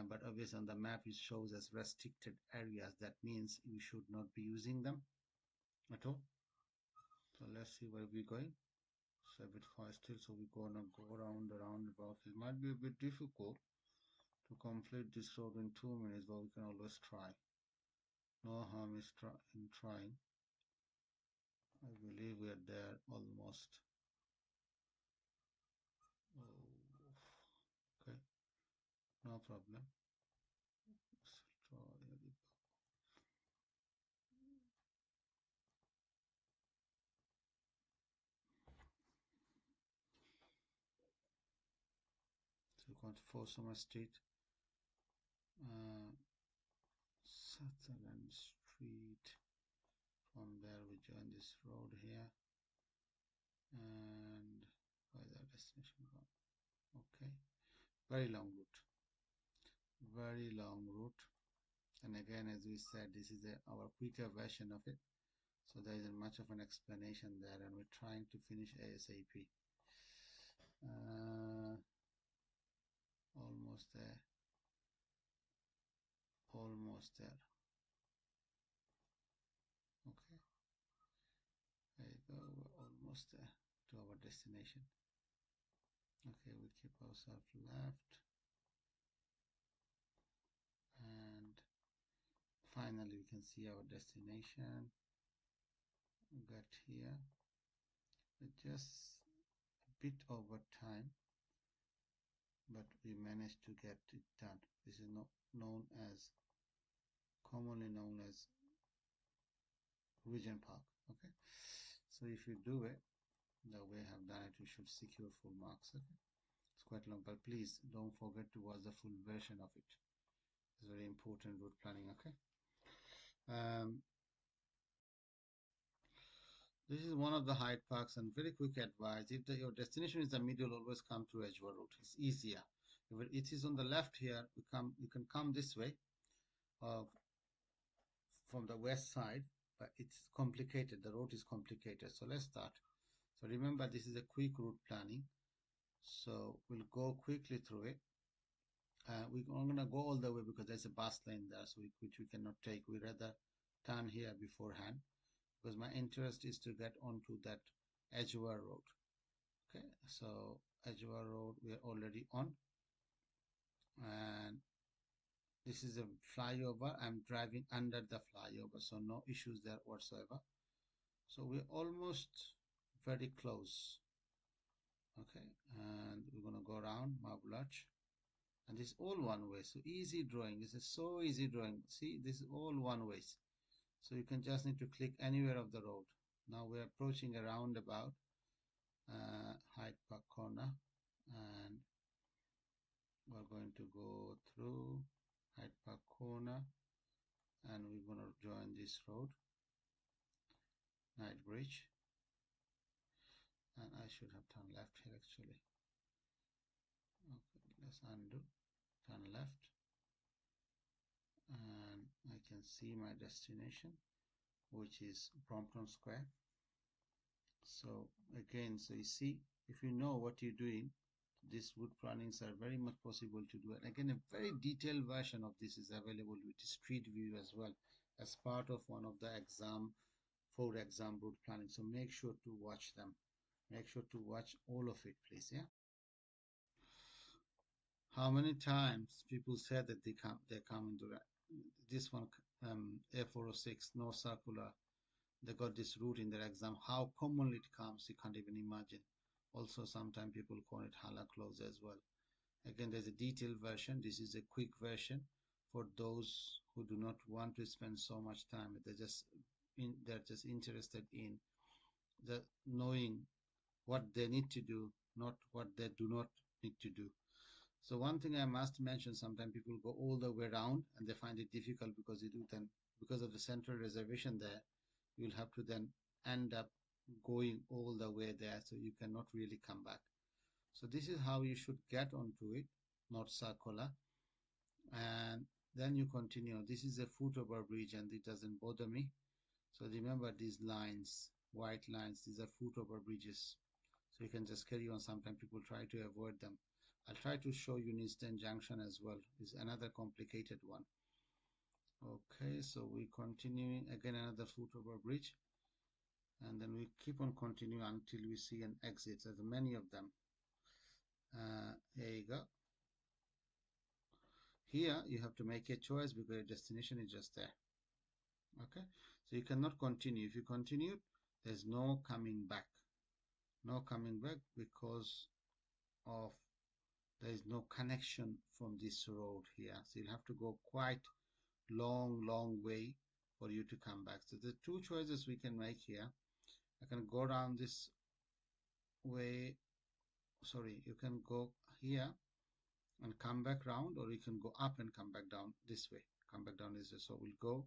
But obviously on the map it shows as restricted areas. That means you should not be using them at all. So let's see where we're going. It's a bit far still, so we're gonna go around the roundabout. It might be a bit difficult to complete this road in 2 minutes, but we can always try. No harm is in trying. I believe we are there almost. Oh, okay, no problem. So we're going to Osborn Street, Castleland Street. From there we join this road here, and where's our destination gone? Okay, very long route, very long route. And again, as we said, this is our quicker version of it, so there isn't much of an explanation there, and we're trying to finish ASAP. Almost there, almost there. Okay, there you go, we're almost there to our destination. Okay, we keep ourselves left, and finally we can see our destination. get here. Just a bit over time, but we managed to get it done. This is commonly known as Regent Park. Okay, so if you do it the way I have done it, you should secure full marks. Okay, it's quite long, but please don't forget to watch the full version of it. It's very important route planning. Okay, um, this is one of the Hyde Parks, and very quick advice: if your destination is the middle, always come through Edgware Road. It's easier. If it is on the left here, you can come this way uh, from the west side, but it's complicated. The road is complicated. So let's start. So remember, this is a quick route planning. So we'll go quickly through it. We're going to go all the way because there's a bus lane there, so which we cannot take. We rather turn here beforehand because my interest is to get onto that Edgware Road. Okay, so Edgware Road we are already on, and this is a flyover. I'm driving under the flyover, so no issues there whatsoever. So we're almost very close. Okay, and we're going to go around Marble Arch, and this is all one way. So easy drawing. This is so easy drawing. See, this is all one way. So you can just need to click anywhere of the road. Now we're approaching a roundabout, Hyde Park corner, and we're going to go through Hyde Park corner, and we're going to join this road, Night Bridge, and I should have turned left here actually. Okay, let's undo, turn left, and I can see my destination, which is Brompton Square. So again, so you see, if you know what you're doing, these route plannings are very much possible to do. And again, a very detailed version of this is available with street view as well as part of one of the four exam route planning. So make sure to watch them. Make sure to watch all of it, please. Yeah. How many times people said that they come into this one, A406, no circular. They got this route in their exam. How commonly it comes, you can't even imagine. Also, sometimes people call it Hala close as well. Again, there's a detailed version. This is a quick version for those who do not want to spend so much time. They're just interested in knowing what they need to do, not what they do not need to do. So one thing I must mention, sometimes people go all the way around and they find it difficult because of the central reservation there, you'll have to then end up going all the way there, so you cannot really come back. So this is how you should get onto it, not circular. And then you continue. This is a foot over bridge and it doesn't bother me. So remember these lines, white lines, these are foot over bridges. So you can just carry on. Sometimes people try to avoid them. I'll try to show you Nisden Junction as well. It's another complicated one. Okay, so we continuing again, another foot over bridge. And then we keep on continuing until we see an exit. There's many of them. Here you go. Here you have to make a choice because your destination is just there. Okay, so you cannot continue. If you continue, there's no coming back. No coming back because of there is no connection from this road here. So you'll have to go quite long way for you to come back. So the two choices we can make here. I can go down this way. Sorry, you can go here and come back round, or you can go up and come back down this way. Come back down this way. So we'll go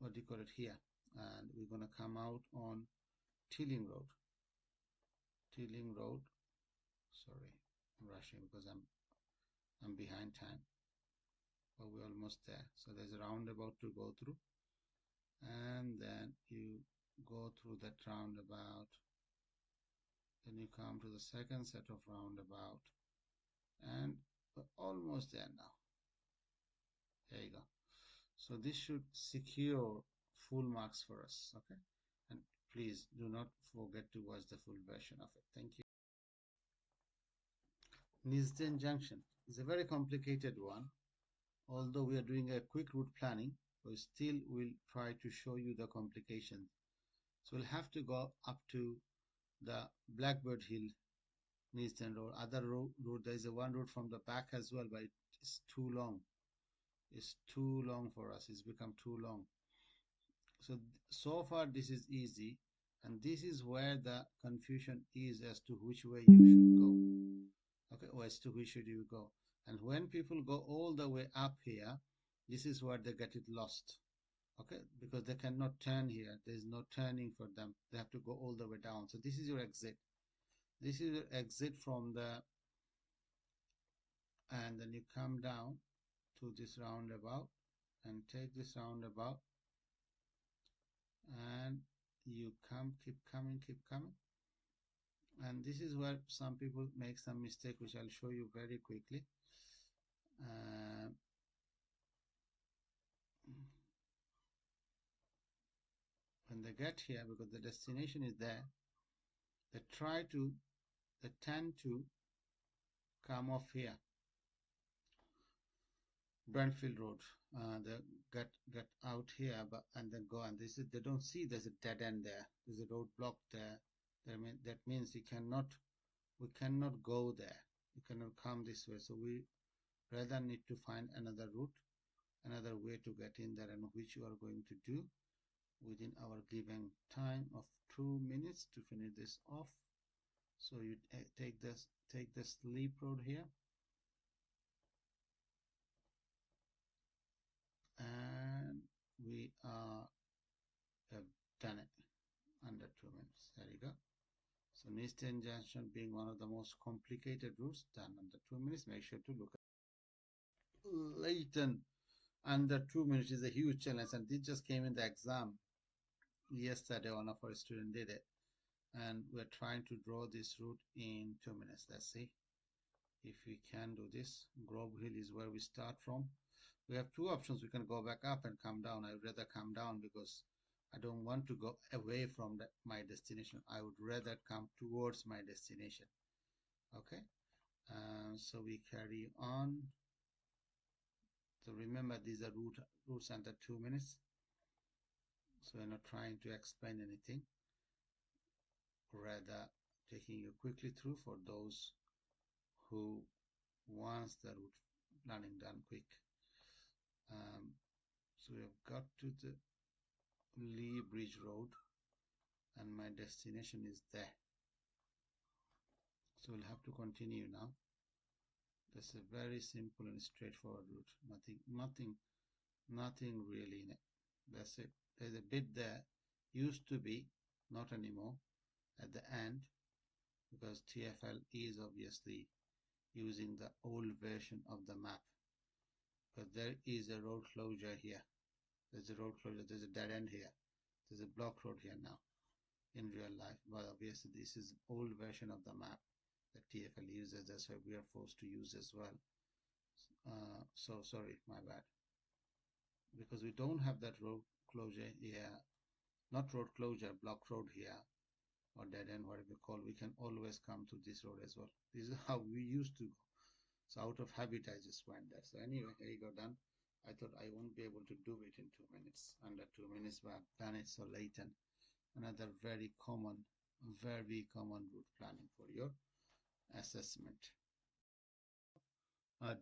what do you call it here, and we're going to come out on Tilling Road. Sorry, I'm rushing because I'm behind time, but we're almost there. So there's a roundabout to go through, and then you go through that roundabout, then you come to the second set of roundabout, and we're almost there now. There you go. So this should secure full marks for us. Okay, and please do not forget to watch the full version of it. Thank you. Nisden Junction is a very complicated one. Although we are doing a quick route planning, we still will try to show you the complications. So we'll have to go up to the Blackbird Hill, Neasden Road. Other road, there is a one road from the back as well, but it's too long. It's too long for us. It's become too long. So far this is easy, and this is where the confusion is as to which way you should go. Okay, or as to which should you go. And when people go all the way up here, this is where they get it lost. Okay, because they cannot turn here. There's no turning for them. They have to go all the way down. So this is your exit. This is your exit from the, and then you come down to this roundabout and take this roundabout, and you keep coming, and this is where some people make some mistake, which I'll show you very quickly. When they get here, because the destination is there, they tend to come off here, Brentfield Road. They get out here, and then go, and this is, they don't see there's a dead end there. There's a road block there. That means we cannot go there. We cannot come this way. So we rather need to find another route, another way to get in there, and which you are going to do within our given time of 2 minutes to finish this off. So you take the sleep road here, and we have done it under 2 minutes. There you go. So Neasden Junction being one of the most complicated routes, done under 2 minutes. Make sure to look at Latent. Under 2 minutes is a huge challenge, and this just came in the exam yesterday. One of our students did it, and we're trying to draw this route in 2 minutes. Let's see if we can do this. Grove Hill is where we start from. We have two options. We can go back up and come down. I would rather come down because I don't want to go away from my destination. I would rather come towards my destination. Okay, so we carry on. So remember, these are routes under 2 minutes. So we're not trying to explain anything, rather taking you quickly through for those who wants the route planning done quick. So we have got to the Lee Bridge Road, and my destination is there. So we'll have to continue now. That's a very simple and straightforward route. Nothing really in it. That's it. There's a bit there, used to be, not anymore, at the end, because TfL is obviously using the old version of the map. But there is a road closure here. There's a road closure. There's a dead end here. There's a block road here now in real life. But obviously this is old version of the map that TfL uses. That's why we are forced to use as well. So sorry, my bad. Because we don't have that road closure here. Not road closure, block road here, or dead end, whatever you call. We can always come to this road as well. This is how we used to go. So out of habit, I just went there. So anyway, here you go, done. I thought I won't be able to do it in 2 minutes. Under 2 minutes, but I've done it. So Latent, another very common route planning for your assessment.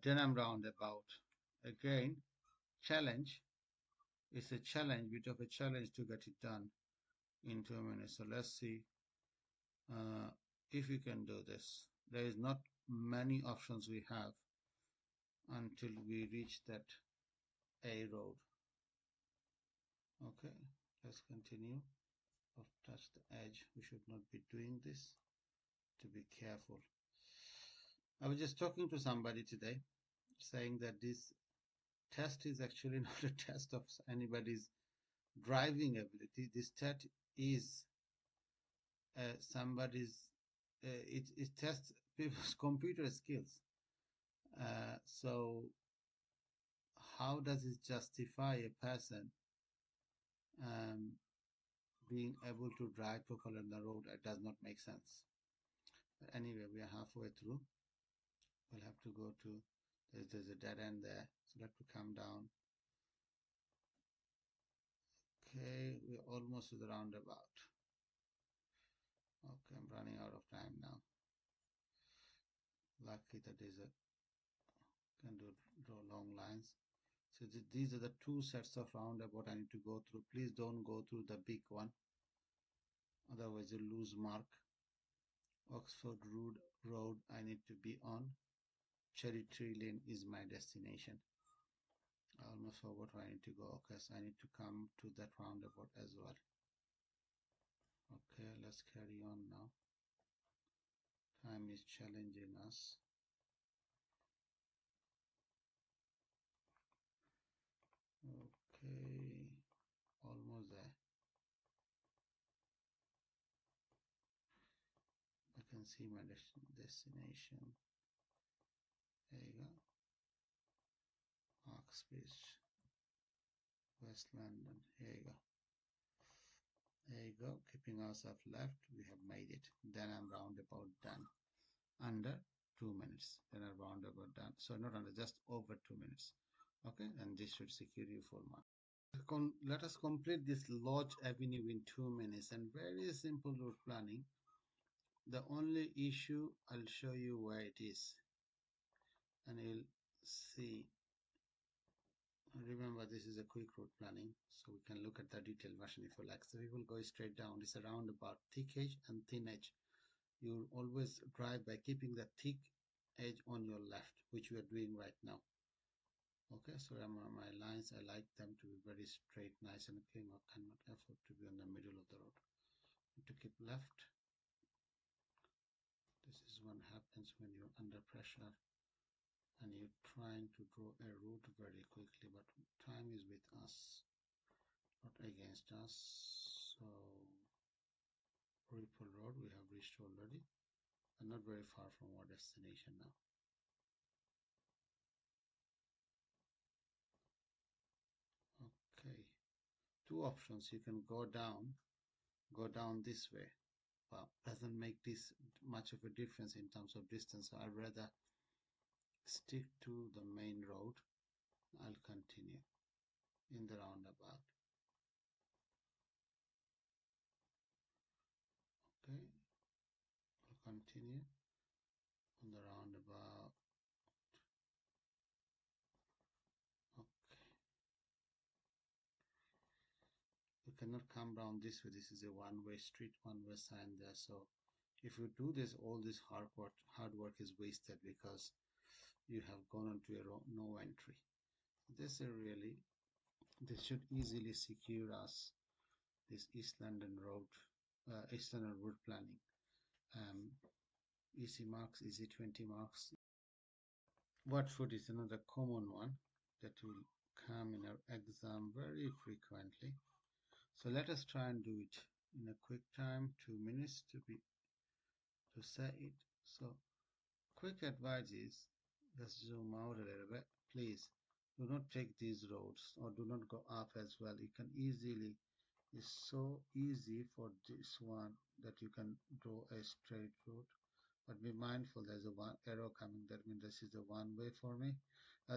Denham roundabout. Again, challenge. It's a challenge, bit of a challenge to get it done in 2 minutes. So let's see if we can do this. There is not many options we have until we reach that A road. Okay, let's continue. I've touched the edge. We should not be doing this. To be careful. I was just talking to somebody today saying that this test is actually not a test of anybody's driving ability. This test is it tests people's computer skills. So how does it justify a person being able to drive properly on the road? It does not make sense. But anyway, we are halfway through. We'll have to go to, there's a dead end there, so let me come down. Okay, we're almost to the roundabout. Okay, I'm running out of time now. Lucky that is a can draw long lines. So these are the two sets of roundabout I need to go through. Please don't go through the big one, otherwise you lose mark. Oxford Road I need to be on. Cherry Tree Lane is my destination. I almost forgot where I need to go. Okay, so I need to come to that roundabout as well. Okay, let's carry on now. Time is challenging us. Okay, almost there. I can see my destination. There you go. Oxbridge, West London. Here you go. There you go. Keeping ourselves left, we have made it. Then I'm roundabout done. Under 2 minutes. Then I'm roundabout done. So not under, just over 2 minutes. Okay, and this should secure you full mark. Let us complete this Lodge Avenue in 2 minutes, and very simple route planning. The only issue, I'll show you where it is, and you'll see. Remember, this is a quick route planning, so we can look at the detailed version if you like. So we will go straight down. It's a roundabout, thick edge and thin edge. You always drive by keeping the thick edge on your left, which we are doing right now. Okay, so my lines, I like them to be very straight, nice and clean. I cannot afford to be on the middle of the road. To keep left. This is what happens when you're under pressure and you're trying to draw a route very quickly, but time is with us, not against us. So Ripple Road we have reached already, and not very far from our destination now. Okay, two options. You can go down this way. Well, doesn't make this much of a difference in terms of distance, so I'd rather stick to the main road. I'll continue in the roundabout. Okay, I'll continue on the roundabout. Okay, you cannot come down this way. This is a one-way street, one-way sign there. So if you do this, all this hard work is wasted because you have gone onto a no entry. This should easily secure us this East London Road, East London route planning. Easy marks, easy 20 marks. Watford is another common one that will come in our exam very frequently. So let us try and do it in a quick time, 2 minutes to say it. So quick advice is, let's zoom out a little bit. Please do not take these roads or do not go up as well. You can easily, it's so easy for this one that you can draw a straight route. But be mindful, there's a one arrow coming. That means this is the one way for me.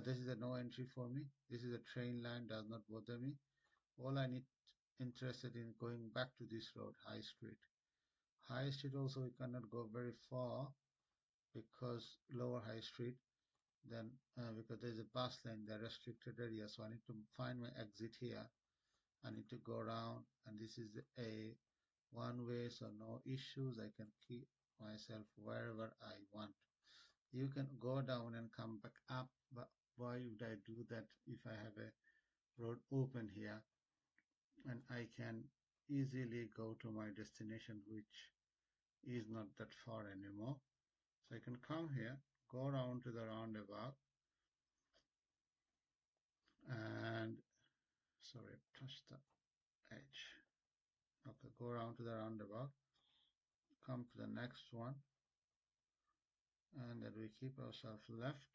This is a no entry for me. This is a train line, does not bother me. All I need interested in going back to this road, High Street. High Street also we cannot go very far because lower High Street, then because there's a bus lane, the restricted area. So I need to find my exit here. I need to go around, and this is a one way, so no issues. I can keep myself wherever I want. You can go down and come back up, but why would I do that if I have a road open here and I can easily go to my destination, which is not that far anymore. So I can come here, go around to the roundabout, and sorry, touch the edge. Okay, go around to the roundabout, come to the next one, and then we keep ourselves left.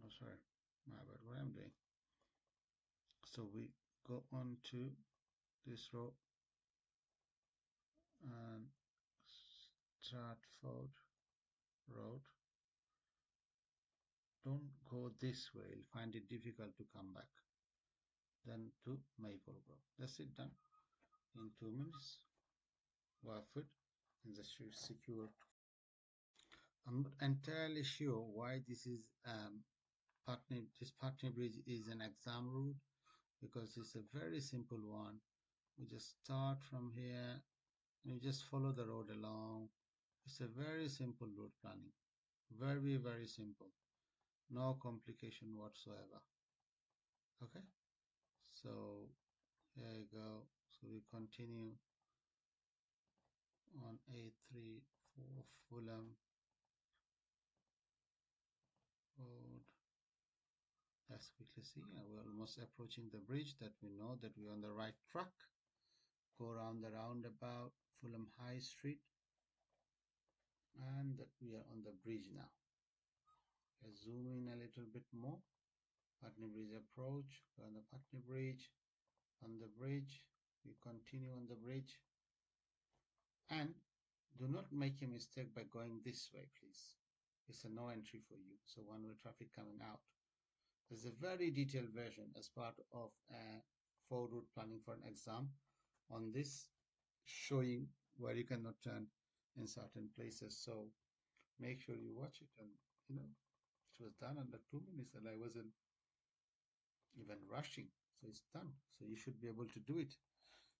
Oh, sorry, my bad, what I'm doing. So we go on to this road and Stratford Road. Don't go this way, you'll find it difficult to come back. Then to Maple Grove. That's it, done in 2 minutes. Warfoot in the secure. I'm not entirely sure why this is this Putney Bridge is an exam route, because it's a very simple one. We just start from here and you just follow the road along. It's a very simple route planning. Very, very simple. No complication whatsoever. Okay. So there you go. So we continue on A34 Fulham Road. Let's quickly see. We're almost approaching the bridge, that we know that we're on the right track. Go around the roundabout, Fulham High Street, and that we are on the bridge now. Let's zoom in a little bit more. Putney Bridge approach. We're on the Putney Bridge. On the bridge, we continue on the bridge. And do not make a mistake by going this way, please. It's a no entry for you. So one-way traffic coming out. There's a very detailed version as part of forward route planning for an exam on this, showing where you cannot turn in certain places. So make sure you watch it. And it was done under 2 minutes, and I wasn't even rushing. So it's done. So you should be able to do it.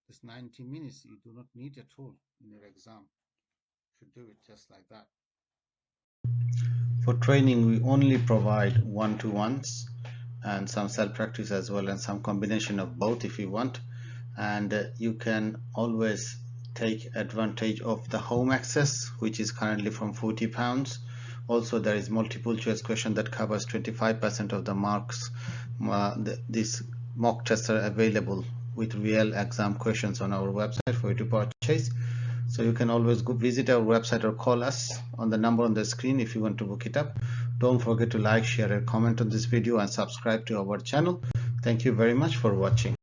This 90 minutes you do not need at all in your exam. You should do it just like that. For training, we only provide one-to-ones and some self-practice as well, and some combination of both if you want. And you can always take advantage of the home access, which is currently from £40. Also, there is multiple choice question that covers 25% of the marks. These mock tests are available with real exam questions on our website for you to purchase. So you can always go visit our website or call us on the number on the screen if you want to book it up. Don't forget to like, share, and comment on this video, and subscribe to our channel. Thank you very much for watching.